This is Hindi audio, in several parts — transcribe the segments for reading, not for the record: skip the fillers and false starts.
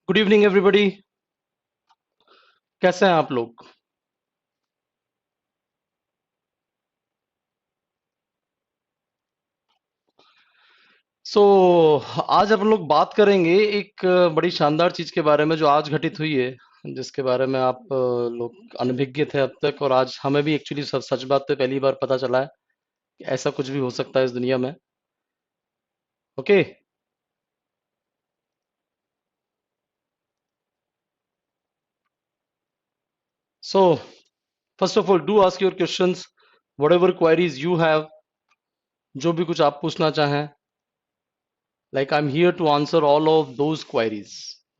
Good evening everybody. कैसे हैं आप लोग? सो आज अपन लोग बात करेंगे एक बड़ी शानदार चीज के बारे में जो आज घटित हुई है, जिसके बारे में आप लोग अनभिज्ञ थे अब तक, और आज हमें भी एक्चुअली सच बात तो पहली बार पता चला है कि ऐसा कुछ भी हो सकता है इस दुनिया में। Okay. So first of all do ask your questions, whatever queries you have, जो भी कुछ आप पूछना चाहें। Like I am here to answer all of those queries.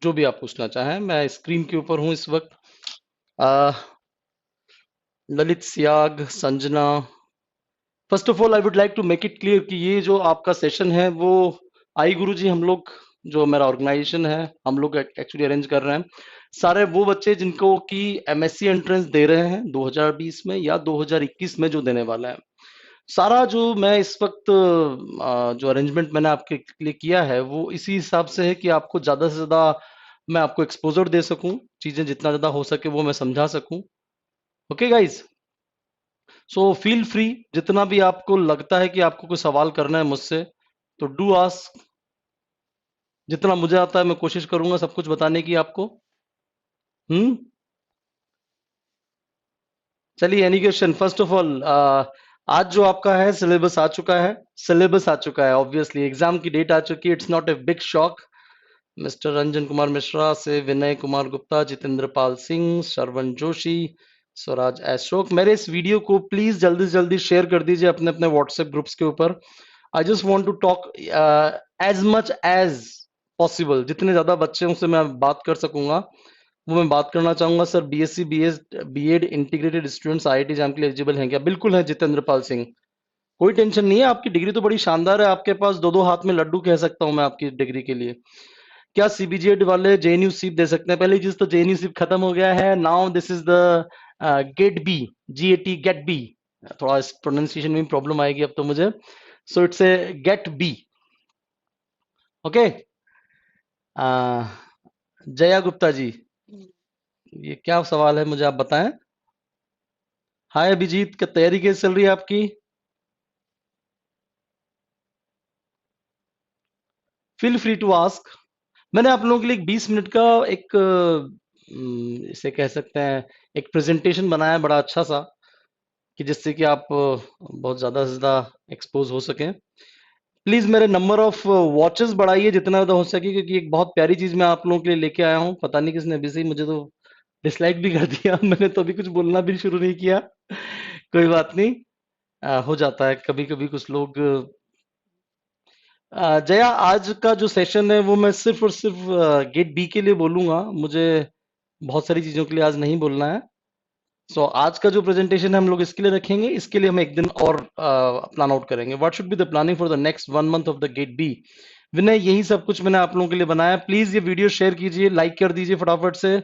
जो भी आप पूछना चाहें, मैं स्क्रीन के ऊपर हूँ इस वक्त। Lalit Siyag, Sanjana, first of all I would like to make it clear कि ये जो आपका सेशन है वो आई गुरुजी हम लोग, जो मेरा ऑर्गेनाइजेशन है, हम लोग एक्चुअली अरेंज कर रहे हैं। सारे वो बच्चे जिनको कि एमएससी एंट्रेंस दे रहे हैं 2020 में या 2021 में जो देने वाला है, सारा जो मैं इस वक्त जो अरेंजमेंट मैंने आपके लिए किया है वो इसी हिसाब से है कि आपको ज्यादा से ज्यादा मैं आपको एक्सपोजर दे सकूं, चीजें जितना ज्यादा हो सके वो मैं समझा सकूं। Okay guys, so feel free, जितना भी आपको लगता है कि आपको कोई सवाल करना है मुझसे, तो डू आस्क। जितना मुझे आता है मैं कोशिश करूंगा सब कुछ बताने की आपको। हम्म। चलिए, any question? First of all, आज जो आपका है सिलेबस आ चुका है। सिलेबस आ चुका है, ऑब्वियसली एग्जाम की डेट आ चुकी है, it's not a big shock. Mister Ranjan Kumar Mishra से विनय कुमार गुप्ता, जितेंद्र पाल सिंह, श्रवण जोशी, स्वराज अशोक, मेरे इस वीडियो को प्लीज जल्दी से जल्दी शेयर कर दीजिए अपने अपने व्हाट्सएप ग्रुप्स के ऊपर। I just want to talk as much as possible, जितने ज्यादा बच्चों से मैं बात कर सकूंगा वो मैं बात करना चाहूंगा। Sir BSc BEd integrated students IIT exam के लिए एलिजिबल हैं क्या? बिल्कुल है जितेंद्र पाल सिंह, कोई टेंशन नहीं है। आपकी डिग्री तो बड़ी शानदार है, आपके पास दो दो हाथ में लड्डू कह सकता हूं मैं आपकी डिग्री के लिए। क्या सीबीजेड वाले जेएनयू सीप दे सकते हैं? पहली चीज तो जेएनयू सीप खत्म हो गया है, now this is the GATE B, G A T GATE B. थोड़ा इस प्रोनाउंसिएशन में प्रॉब्लम आएगी अब तो मुझे, so it's a GATE B. Okay. Jaya Gupta ji, ये क्या सवाल है मुझे आप बताएं। हाय अभिजीत, क्या तैयारी कैसे चल रही है आपकी? Feel free to ask. मैंने आप लोगों के लिए एक 20 मिनट का एक इसे कह सकते हैं एक प्रेजेंटेशन बनाया है, बड़ा अच्छा सा, कि जिससे कि आप बहुत ज्यादा से ज्यादा एक्सपोज हो सकें। प्लीज मेरे नंबर ऑफ वॉचेस बढ़ाइए जितना ज्यादा हो सके, क्योंकि एक बहुत प्यारी चीज मैं आप लोगों के लिए लेके आया हूँ। पता नहीं किसने अभी से ही मुझे तो डिसलाइक भी कर दिया मैंने तो अभी कुछ बोलना भी शुरू नहीं किया। कोई बात नहीं, हो जाता है कभी कभी कुछ लोग। जया, आज का जो सेशन है वो मैं सिर्फ और सिर्फ गेट बी के लिए बोलूंगा, मुझे बहुत सारी चीजों के लिए आज नहीं बोलना है। सो आज का जो प्रेजेंटेशन है हम लोग इसके लिए रखेंगे, इसके लिए हम एक दिन और प्लान आउट करेंगे। What should be the planning for the next 1 month of the GATE B. Vinay, यही सब कुछ मैंने आप लोगों के लिए बनाया। प्लीज ये वीडियो शेयर कीजिए, लाइक कर दीजिए फटाफट से,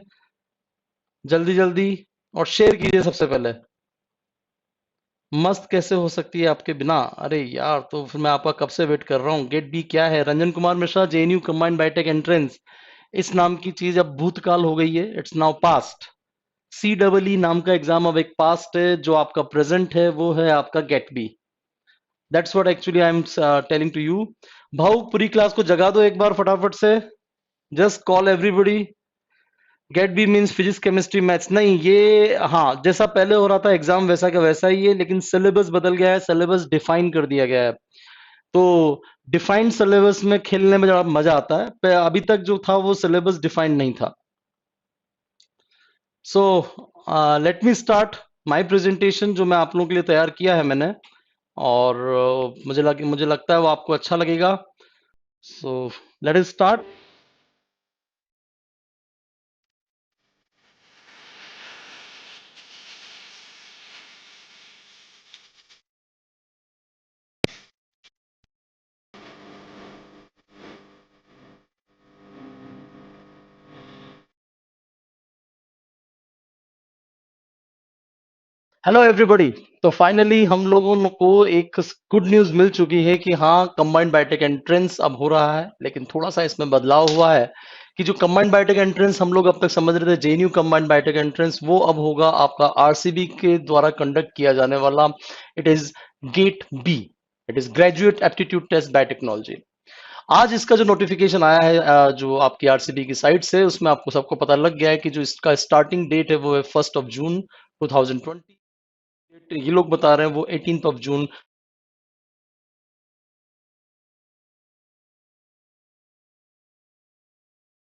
जल्दी जल्दी, और शेयर कीजिए सबसे पहले। मस्त कैसे हो सकती है आपके बिना? अरे यार, तो फिर मैं आपका कब से वेट कर रहा हूँ। गेट बी क्या है? Ranjan Kumar Mishra, JNU combined biotech entrance, इस नाम की चीज अब भूतकाल हो गई है, it's now past. C double E नाम का एग्जाम अब एक पास्ट है, जो आपका प्रेजेंट है वो है आपका GATE B. That's what actually I am telling to you. भाऊ, पूरी क्लास को जगा दो एक बार फटाफट से, just call everybody. GATE B means physics chemistry maths नहीं, ये हाँ जैसा पहले हो रहा था एग्जाम वैसा का वैसा ही है, लेकिन सिलेबस बदल गया है, सिलेबस डिफाइन कर दिया गया है। तो डिफाइंड सिलेबस में खेलने में जरा मजा आता है, अभी तक जो था वो सिलेबस डिफाइंड नहीं था। So let me start my presentation, जो मैं आप लोगों के लिए तैयार किया है मैंने, और मुझे लगता है वो आपको अच्छा लगेगा। So let us start. Hello everybody. तो फाइनली हम लोगों को एक गुड न्यूज़ मिल चुकी है कि हाँ, कंबाइंड बायोटेक एंट्रेंस अब हो रहा है, लेकिन थोड़ा सा इसमें बदलाव हुआ है कि जो कंबाइंड बायोटेक एंट्रेंस हम लोग अब तक समझ रहे थे जेएनयू कंबाइंड बायोटेक एंट्रेंस, वो अब होगा आपका आरसीबी के द्वारा कंडक्ट किया जाने वाला, it is GATE B, it is graduate aptitude test biotechnology. आज इसका जो नोटिफिकेशन आया है जो आपकी आरसीबी की साइट से, उसमें आपको सबको पता लग गया है कि जो इसका स्टार्टिंग डेट है वो है 1 जून 2020। ये लोग बता रहे हैं वो 18 जून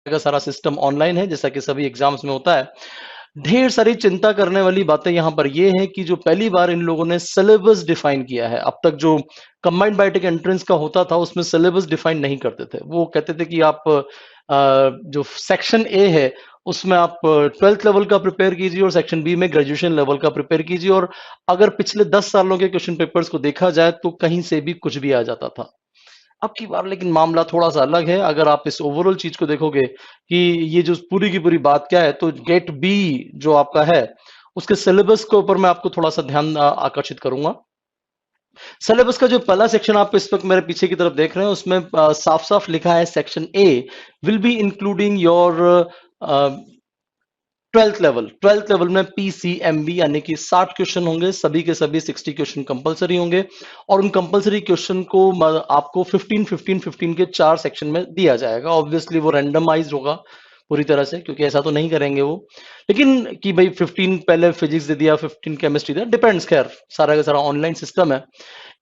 का सारा सिस्टम ऑनलाइन है, जैसा कि सभी एग्जाम्स में होता है। ढेर सारी चिंता करने वाली बातें यहाँ पर ये है कि जो पहली बार इन लोगों ने सिलेबस डिफाइन किया है। अब तक जो कंबाइंड बायोटेक एंट्रेंस का होता था उसमें सिलेबस डिफाइन नहीं करते थे। वो कहते थे कि आप जो सेक्शन ए है उसमें आप 12th लेवल का प्रिपेयर कीजिए और सेक्शन बी में ग्रेजुएशन लेवल का प्रिपेयर कीजिए, और अगर पिछले 10 सालों के क्वेश्चन पेपर्स को देखा जाए तो कहीं से भी कुछ भी आ जाता था। अब की बार लेकिन मामला थोड़ा सा अलग है। अगर आप इस ओवरऑल चीज को देखोगे कि ये जो पूरी की पूरी बात क्या है, तो गेट बी जो आपका है उसके सिलेबस के ऊपर मैं आपको थोड़ा सा ध्यान आकर्षित करूंगा। सिलेबस का जो पहला सेक्शन आप इस वक्त मेरे पीछे की तरफ देख रहे हैं उसमें साफ साफ लिखा है section A will be including your 12th level में पीसीएमबी, यानी कि 60 क्वेश्चन होंगे, सभी के सभी 60 क्वेश्चन कंपलसरी होंगे, और उन कंपलसरी क्वेश्चन को आपको 15 के 4 सेक्शन में दिया जाएगा। ऑब्वियसली वो रैंडमाइज होगा पूरी तरह से, क्योंकि ऐसा तो नहीं करेंगे वो, लेकिन कि भाई 15 पहले फिजिक्स दे दिया, 15 केमिस्ट्री दिया, डिपेंड्स। खैर सारा का सारा ऑनलाइन सिस्टम है।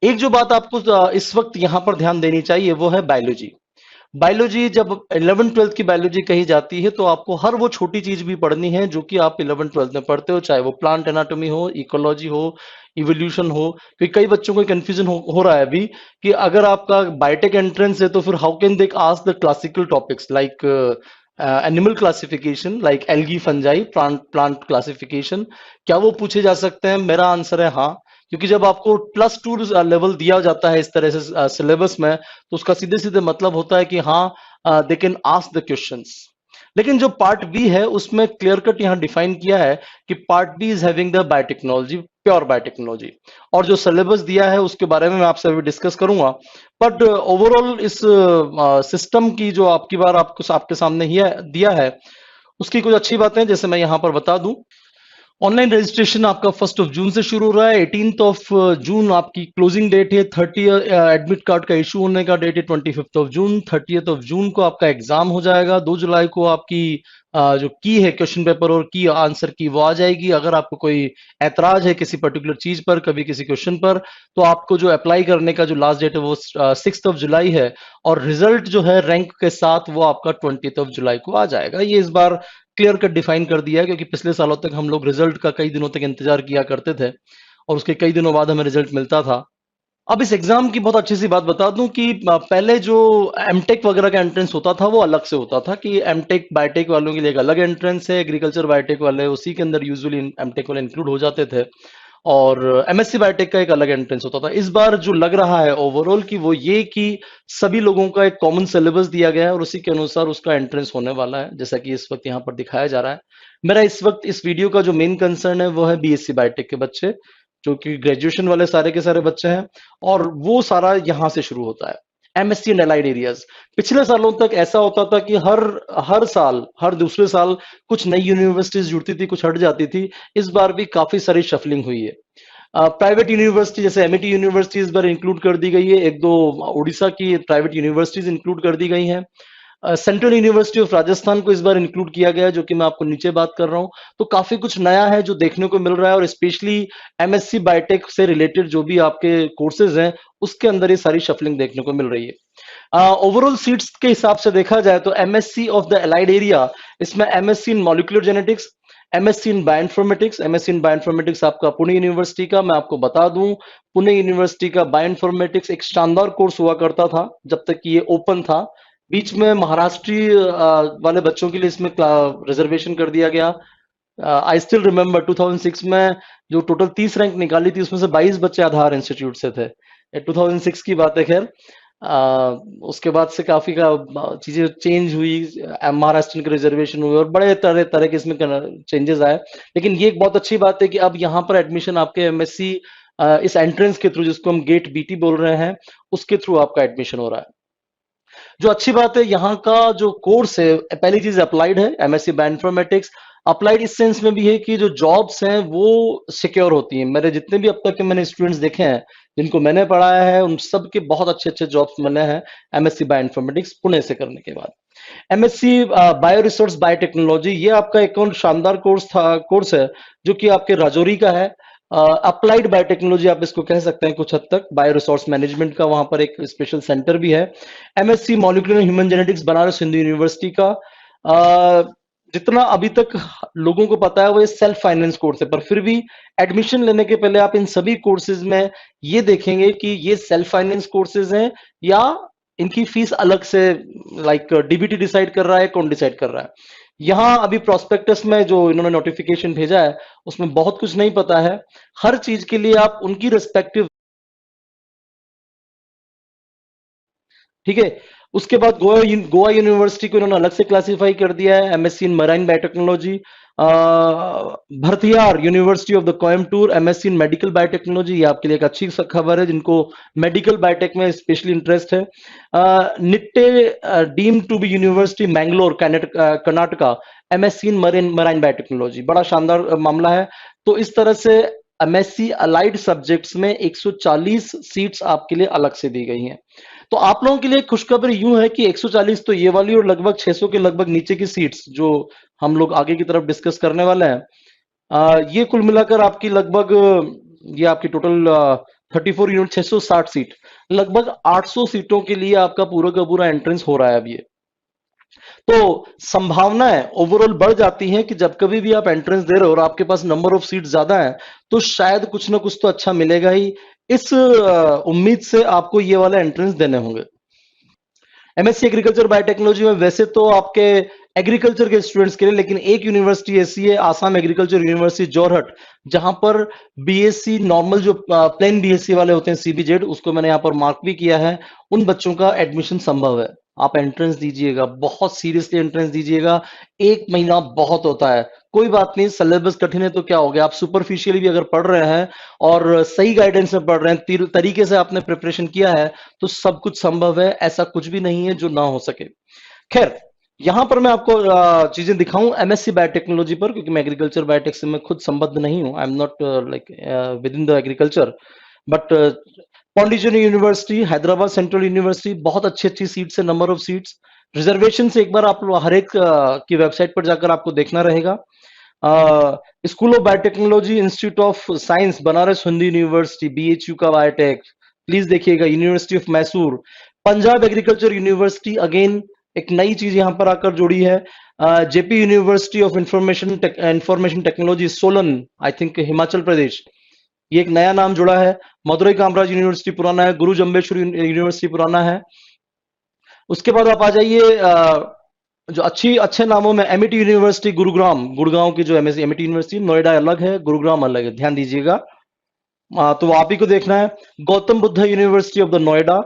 एक जो बात आपको इस वक्त यहाँ पर ध्यान देनी चाहिए वो है बायोलॉजी। बायोलॉजी, जब 11th-12th की बायोलॉजी कही जाती है तो आपको हर वो छोटी चीज भी पढ़नी है जो कि आप 11th-12th में पढ़ते हो, चाहे वो प्लांट एनाटॉमी हो, इकोलॉजी हो, इवोल्यूशन हो। क्योंकि कई बच्चों को कंफ्यूजन हो रहा है अभी कि अगर आपका बायोटेक एंट्रेंस है तो फिर how can they ask the classical topics like animal classification, like algae fungi, plant classification, क्या वो पूछे जा सकते हैं? मेरा आंसर है हाँ, क्योंकि जब आपको +2 लेवल दिया जाता है इस तरह से सिलेबस में, तो उसका सीधे सीधे मतलब होता है कि हाँ they can ask the questions. लेकिन जो पार्ट बी है उसमें क्लियर कट यहाँ डिफाइन किया है कि part B is having the biotechnology, pure biotechnology, और जो सिलेबस दिया है उसके बारे में मैं आपसे अभी डिस्कस करूंगा। बट ओवरऑल इस सिस्टम की जो आपकी बार आपको आपके सामने ही दिया है उसकी कुछ अच्छी बातें जैसे मैं यहाँ पर बता दूं। ऑनलाइन रजिस्ट्रेशन आपका 1 जून से शुरू हो रहा है। 18 जून आपकी क्लोजिंग डेट है। 30 एडमिट कार्ड का इशू होने का डेट है 25 जून। 30 जून को आपका एग्जाम हो जाएगा। 2 जुलाई को आपकी जो की है क्वेश्चन पेपर और की आंसर की वो आ जाएगी। अगर आपको कोई ऐतराज है किसी पर्टिकुलर चीज पर, कभी किसी क्वेश्चन पर, तो आपको जो अप्लाई करने का जो लास्ट डेट है वो 6 जुलाई है, और रिजल्ट जो है रैंक के साथ वो आपका 20 जुलाई को आ जाएगा। ये इस बार क्लियर कट डिफाइन कर दिया है, क्योंकि पिछले सालों तक हम लोग रिजल्ट का कई दिनों तक इंतजार किया करते थे और उसके कई दिनों बाद हमें रिजल्ट मिलता था। अब इस एग्जाम की बहुत अच्छी सी बात बता दूं कि पहले जो एमटेक वगैरह का एंट्रेंस होता था वो अलग से होता था, कि एमटेक बायोटेक वालों के लिए एक अलग एंट्रेंस है, एग्रीकल्चर बायोटेक वाले उसी के अंदर यूजुअली एमटेक वाले इंक्लूड हो जाते थे, और एमएससी बायोटेक का एक अलग एंट्रेंस होता था। इस बार जो लग रहा है ओवरऑल कि वो ये कि सभी लोगों का एक कॉमन सिलेबस दिया गया है और उसी के अनुसार उसका एंट्रेंस होने वाला है, जैसा कि इस वक्त यहाँ पर दिखाया जा रहा है। मेरा इस वक्त इस वीडियो का जो मेन कंसर्न है वो है बीएससी बायोटेक के बच्चे, जो कि ग्रेजुएशन वाले सारे के सारे बच्चे हैं, और वो सारा यहाँ से शुरू होता है। एमएससी एंड एलाइड एरियाज, पिछले सालों तक ऐसा होता था कि हर हर साल, हर दूसरे साल कुछ नई यूनिवर्सिटीज जुड़ती थी, कुछ हट जाती थी। इस बार भी काफी सारी शफलिंग हुई है। प्राइवेट यूनिवर्सिटी जैसे एमआईटी यूनिवर्सिटी इस बार इंक्लूड कर दी गई है, एक दो उड़ीसा की प्राइवेट यूनिवर्सिटीज इंक्लूड कर दी गई हैं। सेंट्रल यूनिवर्सिटी ऑफ राजस्थान को इस बार इंक्लूड किया गया है, जो कि मैं आपको नीचे बात कर रहा हूं। तो काफी कुछ नया है जो देखने को मिल रहा है, और स्पेशली एमएससी बायोटेक से रिलेटेड जो भी आपके कोर्सेज हैं उसके अंदर ये सारी शफलिंग देखने को मिल रही है। ओवरऑल सीट्स के हिसाब से देखा जाए तो MSc of the allied area, इसमें MSc in molecular genetics, MSc in bioinformatics, MSc in bioinformatics आपका पुणे यूनिवर्सिटी का, मैं आपको बता दूं पुणे यूनिवर्सिटी का बायोइन्फॉर्मेटिक्स एक शानदार कोर्स हुआ करता था जब तक कि ये ओपन था। बीच में महाराष्ट्रीय वाले बच्चों के लिए इसमें रिजर्वेशन कर दिया गया। आई स्टिल रिमेम्बर 2006 में जो टोटल 30 रैंक निकाली थी उसमें से 22 बच्चे आधार इंस्टीट्यूट से थे। ये 2006 की बात है। खैर उसके बाद से काफी का चीजें चेंज हुई, महाराष्ट्र के रिजर्वेशन हुए और बड़े तरह तरह के इसमें चेंजेस आए। लेकिन ये एक बहुत अच्छी बात है कि अब यहाँ पर एडमिशन आपके एमएससी इस एंट्रेंस के थ्रू, जिसको हम गेट बीटी बोल रहे हैं, उसके थ्रू आपका एडमिशन हो रहा है। जो अच्छी बात है यहाँ का जो कोर्स है, पहली चीज अप्लाइड है, एमएससी बायोइन्फॉर्मेटिक्स। अप्लाइड इस सेंस में भी है कि जो जॉब्स हैं वो सिक्योर होती हैं। मेरे जितने भी अब तक के मैंने स्टूडेंट्स देखे हैं जिनको मैंने पढ़ाया है, उन सब के बहुत अच्छे अच्छे जॉब्स मिले हैं एमएससी बायोइन्फॉर्मेटिक्स पुणे से करने के बाद। एमएससी बायो रिसोर्स बायोटेक्नोलॉजी, ये आपका एक और शानदार कोर्स है जो कि आपके राजौरी का है। अप्लाइड बायोटेक्नोलॉजी आप इसको कह सकते हैं कुछ हद तक, बायो रिसोर्स मैनेजमेंट का वहां पर एक स्पेशल सेंटर भी है। MSc molecular human genetics Banaras Hindu university का। जितना अभी तक लोगों को पता है वो ये सेल्फ फाइनेंस कोर्स है, पर फिर भी एडमिशन लेने के पहले आप इन सभी कोर्सेज में ये देखेंगे कि ये सेल्फ फाइनेंस कोर्सेज हैं या इनकी फीस अलग से, लाइक डीबीटी डिसाइड कर रहा है, कौन डिसाइड कर रहा है। यहाँ अभी प्रोस्पेक्टस में जो इन्होंने नोटिफिकेशन भेजा है उसमें बहुत कुछ नहीं पता है। हर चीज के लिए आप उनकी रिस्पेक्टिव, ठीक है। उसके बाद गोवा यूनिवर्सिटी को इन्होंने अलग से क्लासिफाई कर दिया है, MSc in marine biotechnology. Bharathiar university of the Coimbatore, MSc in medical biotechnology, ये आपके लिए एक अच्छी खबर है जिनको मेडिकल बायोटेक में स्पेशली इंटरेस्ट है। Nitte deem to be university Mangalore Karnataka, MSc in marine biotechnology, बड़ा शानदार मामला है। तो इस तरह से एमएससी अलाइड सब्जेक्ट्स में 140 सीट्स आपके लिए अलग से दी गई हैं। तो आप लोगों के लिए खुशखबरी यूं है कि 140 तो ये वाली और लगभग 600 के लगभग नीचे की सीट्स जो हम लोग आगे की तरफ डिस्कस करने वाले हैं, ये कुल मिलाकर आपकी लगभग, ये आपकी टोटल 34 यूनिट 660 सीट, लगभग 800 सीटों के लिए आपका पूरा का पूरा एंट्रेंस हो रहा है अब ये। तो संभावनाएं ओवरऑल बढ़ जाती हैं कि जब कभी भी आप एंट्रेंस दे रहे हो और आपके पास नंबर ऑफ सीट ज्यादा है तो शायद कुछ ना कुछ तो अच्छा मिलेगा ही। इस उम्मीद से आपको ये वाला एंट्रेंस देने होंगे। एमएससी एग्रीकल्चर बायोटेक्नोलॉजी में वैसे तो आपके एग्रीकल्चर के स्टूडेंट्स के लिए, लेकिन एक यूनिवर्सिटी ऐसी है आसाम एग्रीकल्चर यूनिवर्सिटी जोरहट, जहां पर बीएससी नॉर्मल जो प्लेन बीएससी वाले होते हैं सीबीजेड, उसको मैंने यहाँ पर मार्क भी किया है, उन बच्चों का एडमिशन संभव है। आप एंट्रेंस दीजिएगा, बहुत सीरियसली एंट्रेंस दीजिएगा। एक महीना बहुत होता है, कोई बात नहीं, सिलेबस कठिन है तो क्या हो गया, आप सुपरफिशियली भी अगर पढ़ रहे हैं और सही गाइडेंस में पढ़ रहे हैं, तरीके से आपने प्रिपरेशन किया है, तो सब कुछ संभव है। ऐसा कुछ भी नहीं है जो ना हो सके। खैर, यहां पर मैं आपको चीजें दिखाऊं एमएससी बायोटेक्नोलॉजी पर, क्योंकि मैं एग्रीकल्चर बायोटेक से मैं खुद संबद्ध नहीं हूं, I am not like with in the agriculture, but Pondicherry university, Hyderabad central university, बहुत अच्छी अच्छी सीट्स है, नंबर ऑफ सीट्स। रिजर्वेशन से एक बार आप हर एक की वेबसाइट पर जाकर आपको देखना रहेगा। School of biotechnology, institute of science Banaras Hindu university, BHU का बायोटेक, प्लीज देखिएगा। University of Mysore, Punjab agriculture university, again एक नई चीज यहां पर आकर जुड़ी है। JP university of information technology Solan, I think Himachal Pradesh, ये एक नया नाम जुड़ा है। मदुरई कामराज यूनिवर्सिटी पुराना है, गुरु जम्बेश्वर यूनिवर्सिटी पुराना है। उसके बाद आप आ जाइए जो अच्छे नामों में, एमिटी यूनिवर्सिटी गुरुग्राम, गुड़गांव की जो एमिटी यूनिवर्सिटी, नोएडा अलग है, गुरुग्राम अलग है, ध्यान दीजिएगा। तो आप ही को देखना है। Gautam Buddha university of the Noida.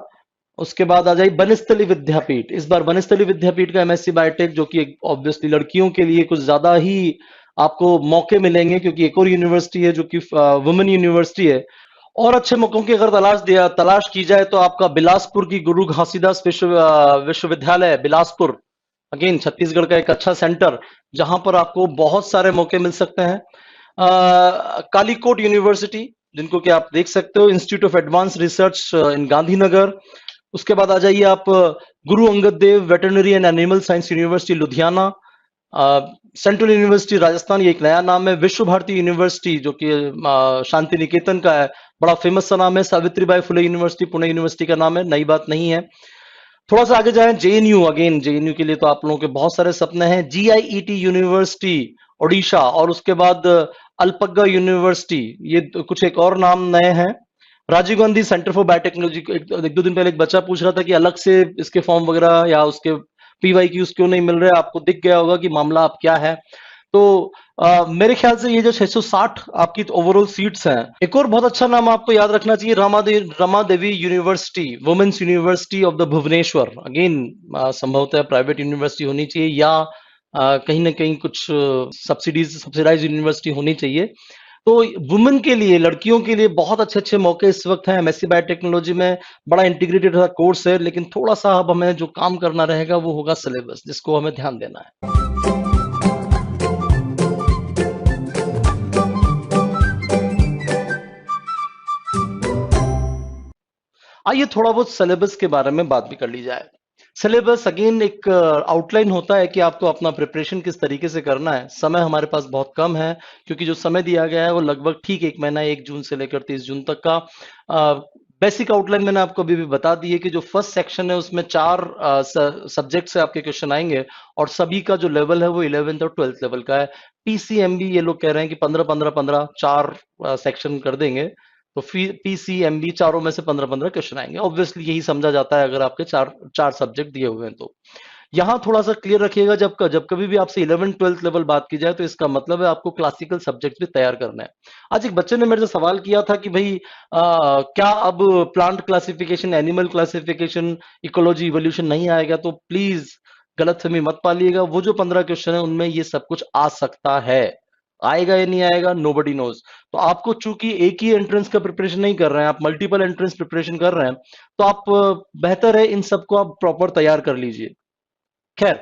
उसके बाद आ जाइए बनस्थली विद्यापीठ, इस बार बनस्थली विद्यापीठ का एमएससी बायोटेक, जो कि ऑब्वियसली लड़कियों के लिए कुछ ज्यादा ही आपको मौके मिलेंगे, क्योंकि एक और यूनिवर्सिटी है जो कि वुमेन यूनिवर्सिटी है। और अच्छे मौकों की अगर तलाश की जाए तो आपका बिलासपुर की गुरु घासीदास विश्वविद्यालय बिलासपुर, अगेन छत्तीसगढ़ का एक अच्छा सेंटर जहां पर आपको बहुत सारे मौके मिल सकते हैं। कालीकोट यूनिवर्सिटी, जिनको कि आप देख सकते हो, institute of advance research in Gandhinagar. उसके बाद आ जाइए आप Guru Angad Dev veterinary and animal science university Ludhiana. Central university Rajasthan, ये एक नया नाम है। विश्व भारती यूनिवर्सिटी, जो कि शांति निकेतन का है, बड़ा फेमस सा नाम है। सावित्रीबाई फुले यूनिवर्सिटी पुणे यूनिवर्सिटी का नाम है, नई बात नहीं है। थोड़ा सा आगे जाएं, जेएनयू, अगेन जेएनयू के लिए तो आप लोगों के बहुत सारे सपने हैं। जीआईईटी यूनिवर्सिटी ओडिशा, और उसके बाद अल्पग्गा यूनिवर्सिटी, ये कुछ एक और नाम नए हैं। Rajiv Gandhi centre for biotechnology, एक दो दिन पहले एक बच्चा पूछ रहा था कि अलग से इसके फॉर्म वगैरह या उसके पीवाईक्यूज क्यों नहीं मिल रहे, आपको दिख गया होगा कि मामला अब क्या है। तो मेरे ख्याल से ये जो 660 आपकी ओवरऑल सीट्स हैं। एक और बहुत अच्छा नाम आपको याद रखना चाहिए, Rama Devi university, women's university of the Bhubaneswar, again संभवतः प्राइवेट यूनिवर्सिटी होनी चाहिए या कहीं ना कहीं कुछ सब्सिडाइज यूनिवर्सिटी होनी चाहिए। तो वुमेन के लिए, लड़कियों के लिए बहुत अच्छे-अच्छे मौके इस वक़्त हैं। एमएससी बायोटेक्नोलॉजी में बड़ा इंटीग्रेटेड कोर्स है, लेकिन थोड़ा-सा अब हमें जो काम करना रहेगा वो होगा सिलेबस, जिसको हमें ध्यान देना है। आइए थोड़ा बहुत सिलेबस के बारे में बात भी कर ली जाए। सिलेबस अगेन एक आउटलाइन होता है कि आपको अपना प्रिपरेशन किस तरीके से करना है। समय हमारे पास बहुत कम है, क्योंकि जो समय दिया गया है वो लगभग ठीक 1 महीना, 1 जून से लेकर 30 जून तक का। बेसिक आउटलाइन मैंने आपको अभी भी बता दी है कि जो फर्स्ट सेक्शन है उसमें 4 सब्जेक्ट से आपके क्वेश्चन आएंगे, और सभी का जो लेवल है वो 11th और 12th लेवल का है। पीसीएमबी ये लोग कह रहे हैं कि 15-15-15 4 सेक्शन कर देंगे, तो पीसीएमबी चारों में से 15-15 क्वेश्चन आएंगे। ऑब्वियसली यही समझा जाता है अगर आपके चार सब्जेक्ट दिए हुए हैं तो। यहाँ थोड़ा सा क्लियर रखिएगा, जब कभी भी आपसे 11th-12th लेवल बात की जाए तो इसका मतलब है आपको क्लासिकल सब्जेक्ट भी तैयार करना है। आज एक बच्चे ने मेरे से सवाल किया था कि भाई क्या अब plant classification, animal classification, ecology, evolution नहीं आएगा? तो प्लीज गलतफहमी मत पालिएगा, वो जो 15 क्वेश्चन है उनमें ये सब कुछ आ सकता है। आएगा या नहीं आएगा, नोबडी नोज। तो आपको चूंकि एक ही एंट्रेंस का प्रिपरेशन नहीं कर रहे हैं, आप मल्टीपल एंट्रेंस प्रिपरेशन कर रहे हैं, तो आप बेहतर है इन सबको आप प्रॉपर तैयार कर लीजिए। खैर,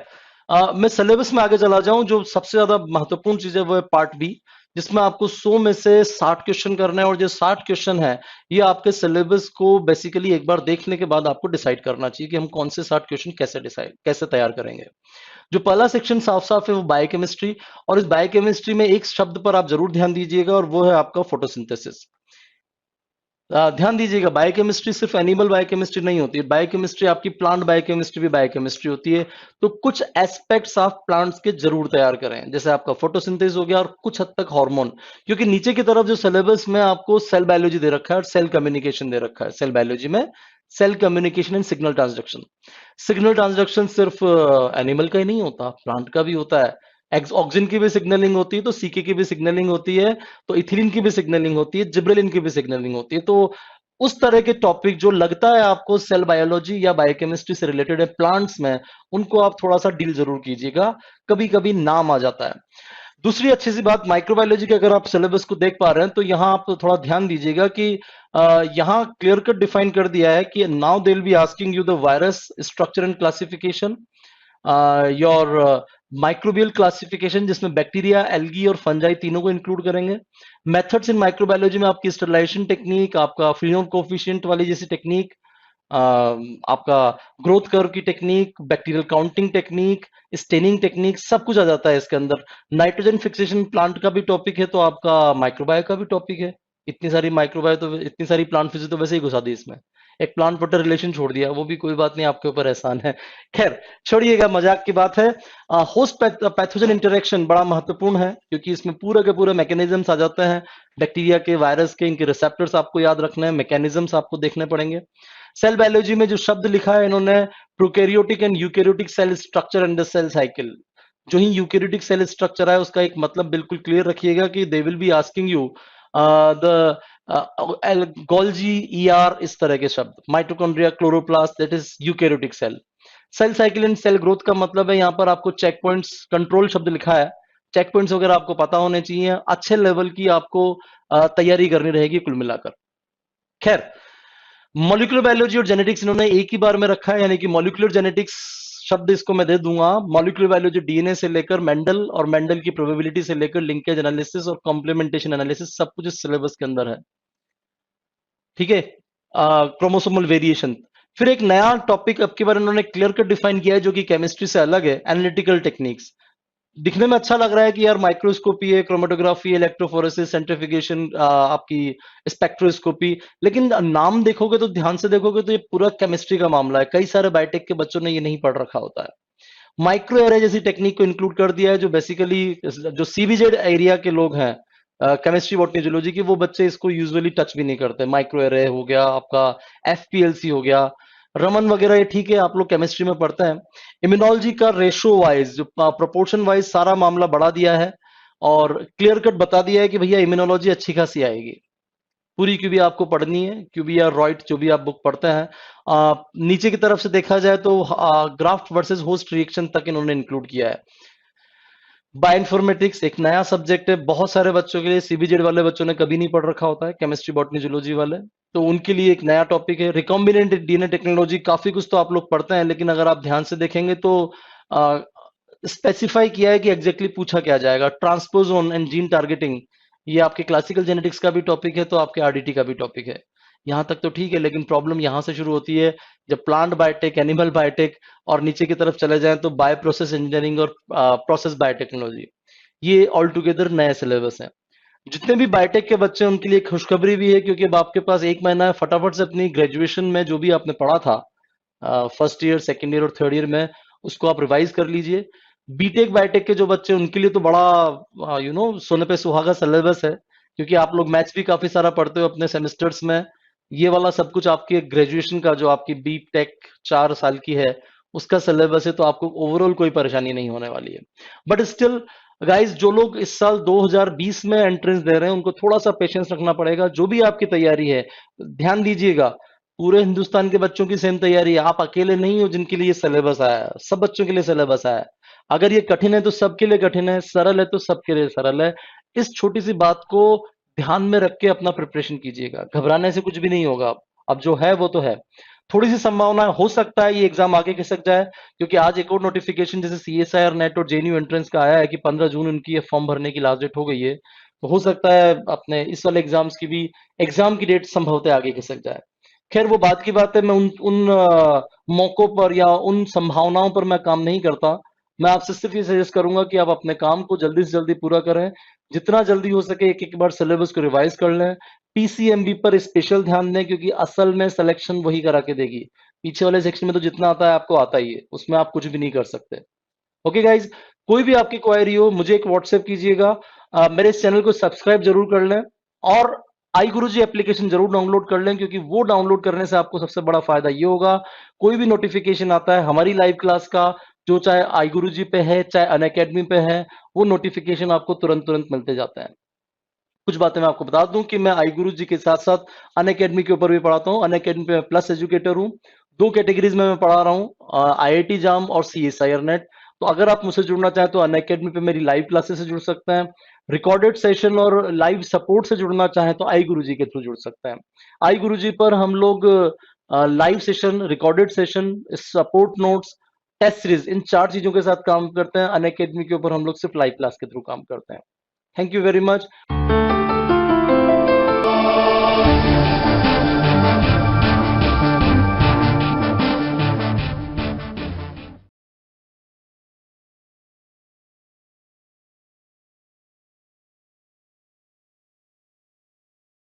मैं सिलेबस में आगे चला जाऊं। जो सबसे ज्यादा महत्वपूर्ण चीज है वो है पार्ट बी, जिसमें आपको 100 में से 60 क्वेश्चन करना है, और जो 60 क्वेश्चन है ये आपके सिलेबस को बेसिकली एक बार देखने के बाद आपको डिसाइड करना चाहिए कि हम कौन से 60 क्वेश्चन कैसे तैयार करेंगे। जो पहला सेक्शन साफ साफ है वो बायोकेमिस्ट्री, और इस बायोकेमिस्ट्री में एक शब्द पर आप जरूर ध्यान दीजिएगा, और वो है आपका फोटोसिंथेसिस। ध्यान दीजिएगा, बायोकेमिस्ट्री सिर्फ एनिमल बायोकेमिस्ट्री नहीं होती है, बायोकेमिस्ट्री आपकी प्लांट बायोकेमिस्ट्री भी बायोकेमिस्ट्री होती है। तो कुछ एस्पेक्ट्स ऑफ प्लांट्स के जरूर तैयार करें, जैसे आपका फोटोसिंथेसिस हो गया, और कुछ हद तक हार्मोन, क्योंकि नीचे की तरफ जो सिलेबस में आपको सेल बायोलॉजी दे रखा है और सेल कम्युनिकेशन दे रखा है। सेल बायोलॉजी में cell communication and signal transduction. Signal transduction सिर्फ एनिमल का ही नहीं होता, प्लांट का भी होता है। ऑक्सीजन की भी सिग्नलिंग होती है तो सीके की भी सिग्नलिंग होती है, तो इथिलीन की भी सिग्नलिंग होती है, जिब्रेलिन की भी सिग्नलिंग होती है। तो उस तरह के टॉपिक जो लगता है आपको सेल बायोलॉजी या बायोकेमिस्ट्री से रिलेटेड है प्लांट्स में, उनको आप थोड़ा सा डील जरूर कीजिएगा, कभी कभी नाम आ जाता है। दूसरी अच्छी सी बात, माइक्रोबायोलॉजी के अगर आप सिलेबस को देख पा रहे हैं तो यहाँ आप थोड़ा ध्यान दीजिएगा कि यहाँ क्लियर कट डिफाइन कर दिया है कि now they will be asking you the virus structure and classification, your microbial classification, जिसमें बैक्टीरिया, एल्गी और फंजाई तीनों को इंक्लूड करेंगे। मेथड्स इन माइक्रोबायोलॉजी में आपकी स्टरलाइजेशन टेक्निक, आपका फ्रीनोन कोफिशिएंट वाली जैसी टेक्निक, आपका ग्रोथ कर्व की technique, bacterial counting technique, staining technique, सब कुछ आ जाता है इसके अंदर। नाइट्रोजन फिक्सेशन प्लांट का भी टॉपिक है, तो आपका माइक्रोबायो का भी टॉपिक है। इतनी सारी माइक्रोबायो तो, इतनी सारी प्लांट फिजिक्स तो वैसे ही घुसा दी इसमें, एक प्लांट वाटर रिलेशन छोड़ दिया, वो भी कोई बात नहीं, आपके ऊपर एहसान है। खैर छोड़िएगा, मजाक की बात है। होस्ट पैथोजन इंटरेक्शन बड़ा महत्वपूर्ण है, क्योंकि इसमें पूरा के पूरे मैकेनिज्म्स आ जाते हैं, बैक्टीरिया के, वायरस के, इनके रिसेप्टर्स आपको याद रखने हैं, मैकेनिज्म्स आपको देखने पड़ेंगे। सेल बायोलॉजी में जो शब्द लिखा है इन्होंने, prokaryotic and eukaryotic cell structure and the cell cycle, जो ही यूकैरियोटिक सेल स्ट्रक्चर है उसका एक मतलब बिल्कुल क्लियर रखिएगा कि they will be asking you the Golgi, ER, इस तरह के शब्द, mitochondria, chloroplast, that is eukaryotic cell. Cell cycle and cell growth का मतलब है, यहाँ पर आपको चेक पॉइंट्स, कंट्रोल शब्द लिखा है, चेक पॉइंट्स वगैरह आपको पता होने चाहिए, अच्छे लेवल की आपको तैयारी करनी रहेगी कुल मिलाकर। खैर, मॉलिक्यूलर बायोलॉजी और जेनेटिक्स इन्होंने एक ही बार में रखा है, यानी कि मॉलिक्यूलर जेनेटिक्स शब्द इसको मैं दे दूंगा। मॉलिक्यूलर बायोलॉजी डीएनए से लेकर मेंडल, और मेंडल की प्रोबेबिलिटी से लेकर लिंकेज एनालिसिस और कॉम्प्लीमेंटेशन एनालिसिस, सब कुछ इस सिलेबस के अंदर है। ठीक है, क्रोमोसोमल वेरिएशन। फिर एक नया टॉपिक अब के बारे में उन्होंने क्लियर कट डिफाइन किया है, जो कि केमिस्ट्री से अलग है, एनालिटिकल टेक्निक्स। दिखने में अच्छा लग रहा है कि यार माइक्रोस्कोपी है, क्रोमेटोग्राफी, इलेक्ट्रोफोरेसिस, सेंट्रिफिकेशन, आपकी स्पेक्ट्रोस्कोपी, लेकिन नाम देखोगे तो, ध्यान से देखोगे तो ये पूरा केमिस्ट्री का मामला है। कई सारे बायोटेक के बच्चों ने ये नहीं पढ़ रखा होता है। माइक्रो एरे जैसी टेक्निक को इंक्लूड कर दिया है, जो बेसिकली जो सीबीजेड एरिया के लोग हैं, केमिस्ट्री, बॉटनी, जूलॉजी की, वो बच्चे इसको यूजुअली टच भी नहीं करते। माइक्रो एरे हो गया आपका, एफपीएलसी हो गया, रमन वगैरह, ये ठीक है, आप लोग केमिस्ट्री में पढ़ते हैं। इम्यूनोलॉजी का रेशो वाइज, जो प्रोपोर्शन वाइज सारा मामला बढ़ा दिया है, और क्लियर कट बता दिया है कि भैया इम्यूनोलॉजी अच्छी खासी आएगी, पूरी क्यूबी आपको पढ़नी है, क्यूबी या रॉइट जो भी आप बुक पढ़ते हैं। नीचे की तरफ से देखा जाए तो ग्राफ्ट वर्सेस होस्ट रिएक्शन तक इन्होंने इंक्लूड किया है। बायोइन्फॉर्मेटिक्स एक नया सब्जेक्ट है बहुत सारे बच्चों के लिए, सीबीजेड वाले बच्चों ने कभी नहीं पढ़ रखा होता है, केमिस्ट्री बॉटनी जूलॉजी वाले, तो उनके लिए एक नया टॉपिक है। रिकॉम्बिनेंट डीएनए टेक्नोलॉजी काफी कुछ तो आप लोग पढ़ते हैं, लेकिन अगर आप ध्यान से देखेंगे तो स्पेसिफाई किया है कि एग्जैक्टली पूछा क्या जाएगा। ट्रांसपोजोन एंड जीन टारगेटिंग, ये आपके क्लासिकल जेनेटिक्स का भी टॉपिक है, तो आपके आरडीटी का भी टॉपिक है। यहाँ तक तो ठीक है, लेकिन प्रॉब्लम यहाँ से शुरू होती है जब प्लांट बायोटेक, एनिमल बायोटेक और नीचे की तरफ चले जाएं तो बायो प्रोसेस इंजीनियरिंग और प्रोसेस बायोटेक्नोलॉजी, ये ऑल टुगेदर नए सिलेबस है। जितने भी बायोटेक के बच्चे हैं उनके लिए खुशखबरी भी है, क्योंकि अब आपके पास एक महीना है, फटाफट से अपनी ग्रेजुएशन में जो भी आपने पढ़ा था फर्स्ट ईयर, सेकेंड ईयर और थर्ड ईयर में, उसको आप रिवाइज कर लीजिए। बीटेक बायोटेक के जो बच्चे उनके लिए तो बड़ा सोने पे सुहागा सिलेबस है, क्योंकि आप लोग मैथ्स भी काफी सारा पढ़ते हो अपने सेमेस्टर्स में। ये वाला सब कुछ आपके ग्रेजुएशन का जो आपकी बी टेक 4 साल की है उसका सिलेबस है, तो आपको ओवरऑल कोई परेशानी नहीं होने वाली है। बट स्टिल गाइस, जो लोग इस साल 2020 में एंट्रेंस दे रहे हैं उनको थोड़ा सा पेशेंस रखना पड़ेगा। जो भी आपकी तैयारी है, ध्यान दीजिएगा, पूरे हिंदुस्तान के बच्चों की सेम तैयारी है। आप अकेले नहीं हो जिनके लिए सिलेबस आया है, सब बच्चों के लिए सिलेबस आया है। अगर ये कठिन है तो सबके लिए कठिन है, सरल है तो सबके लिए सरल है। इस छोटी सी बात को ध्यान में रख के अपना प्रिपरेशन कीजिएगा, घबराने से कुछ भी नहीं होगा। अब जो है वो तो है। थोड़ी सी संभावना हो सकता है ये एग्जाम आगे खिसक जाए, क्योंकि आज एक और नोटिफिकेशन जैसे सीएसआई और नेट और जेएनयू एंट्रेंस का आया है कि 15 जून उनकी ये फॉर्म भरने की लास्ट डेट हो गई है। तो हो सकता है अपने इस वाले एग्जाम्स की भी एग्जाम की डेट संभवतः आगे खिसक जाए। खैर वो बात की बात है, मैं उन उन मौकों पर या उन संभावनाओं पर मैं काम नहीं करता। मैं आपसे सिर्फ ये सजेस्ट करूंगा कि आप अपने काम को जल्दी से जल्दी पूरा करें, जितना जल्दी हो सके एक एक बार सिलेबस को रिवाइज कर लें। पीसीएमबी पर स्पेशल ध्यान दें, क्योंकि असल में सिलेक्शन वही करा के देगी। पीछे वाले सेक्शन में तो जितना आता है आपको आता ही है, उसमें आप कुछ भी नहीं कर सकते। ओके गाइज, कोई भी आपकी क्वेरी हो मुझे एक व्हाट्सएप कीजिएगा। मेरे इस चैनल को सब्सक्राइब जरूर कर लें और आई गुरुजी एप्लीकेशन जरूर डाउनलोड कर लें, क्योंकि वो डाउनलोड करने से आपको सबसे बड़ा फायदा ये होगा, कोई भी नोटिफिकेशन आता है हमारी लाइव क्लास का, जो चाहे आई गुरुजी पे है चाहे अनअकैडमी पे है, वो नोटिफिकेशन आपको तुरंत तुरंत मिलते जाते हैं। कुछ बातें मैं आपको बता दूं कि मैं आई गुरु जी के साथ साथ अनअकैडमी के ऊपर भी पढ़ाता हूँ। अनअकैडमी पे मैं प्लस एजुकेटर हूँ। 2 कैटेगरीज में मैं पढ़ा रहा हूँ, आईआईटी जाम और सीएसआईआर नेट। तो अगर आप मुझसे जुड़ना चाहें तो अनअकैडमी पे मेरी लाइव क्लासेस से जुड़ सकते हैं। रिकॉर्डेड सेशन और लाइव सपोर्ट से जुड़ना चाहें तो आई गुरु जी के थ्रू जुड़ सकते हैं। आई गुरु जी पर हम लोग live session, recorded session, support notes, test series, इन 4 चीजों के साथ काम करते हैं। अनअकैडमी के ऊपर हम लोग सिर्फ लाइव क्लास के थ्रू काम करते हैं। Thank you very much.